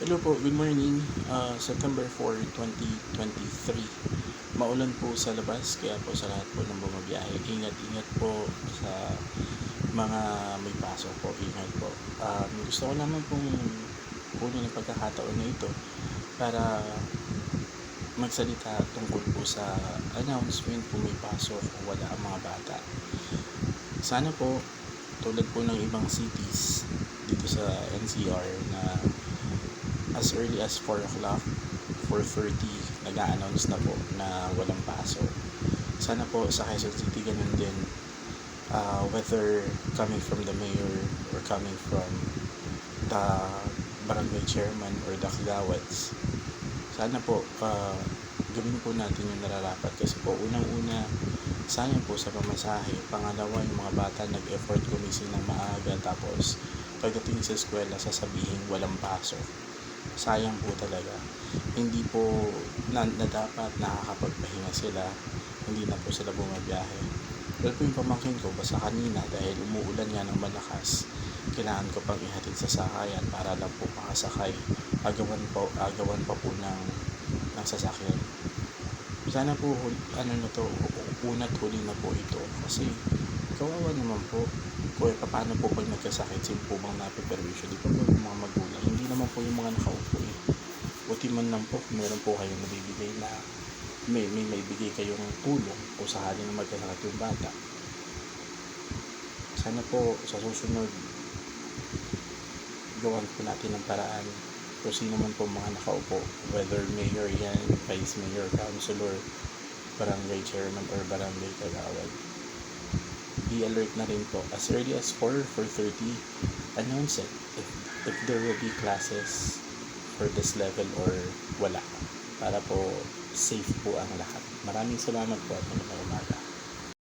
Hello po, good morning. September 4, 2023. Maulan po sa labas, kaya po sa lahat po ng bumabiyahe, ingat-ingat po sa mga may pasok po, ingat po. Gusto ko naman pong kunin ang pagkakataon na ito para magsalita tungkol po sa announcement kung may pasok o wala ang mga bata. Sana po, tulad po ng ibang cities dito sa NCR na as early as 4 o'clock, 4:30, nag-a-announce na po na walang pasok. Sana po sa Quezon City ganun din, whether coming from the mayor or coming from the barangay chairman or the kagawats. Sana po gawin po natin yung nararapat kasi po unang-una sayang po sa pamasahe. Pangalawa, yung mga bata nag-effort gumising ng maaga tapos pagdating sa eskwela sasabihin walang pasok. Sayang po talaga. Hindi po na dapat nakakapagpahinga sila, hindi na po sila bumabiyahe. Pero po yung pamangkin ko, basta kanina dahil umuulan nga ng malakas, kailangan ko pang ihatid sa sakayan para lang po makasakay. Agawan pa po ng sasakyan. Sana po una't huli na po ito kasi kawawa naman po. Kung paano po pag nagkasakit, sino po bang napiperwisyo? Di pa po yung mga magulang, hindi naman po yung mga nakaupo eh. Buti man lang po meron po kayong nabibigay na may bigay kayong tulong kung sakali na magkasakit yung bata. Sana po sa susunod gawan po natin ng paraan kung sino man po mga nakaupo, whether mayor yan, vice mayor, councilor, barangay chairman or barangay kagawad, be alert na rin po as early as 4:30, announce it if there will be classes for this level or wala, para po safe po ang lahat. Maraming salamat po at magandang umaga.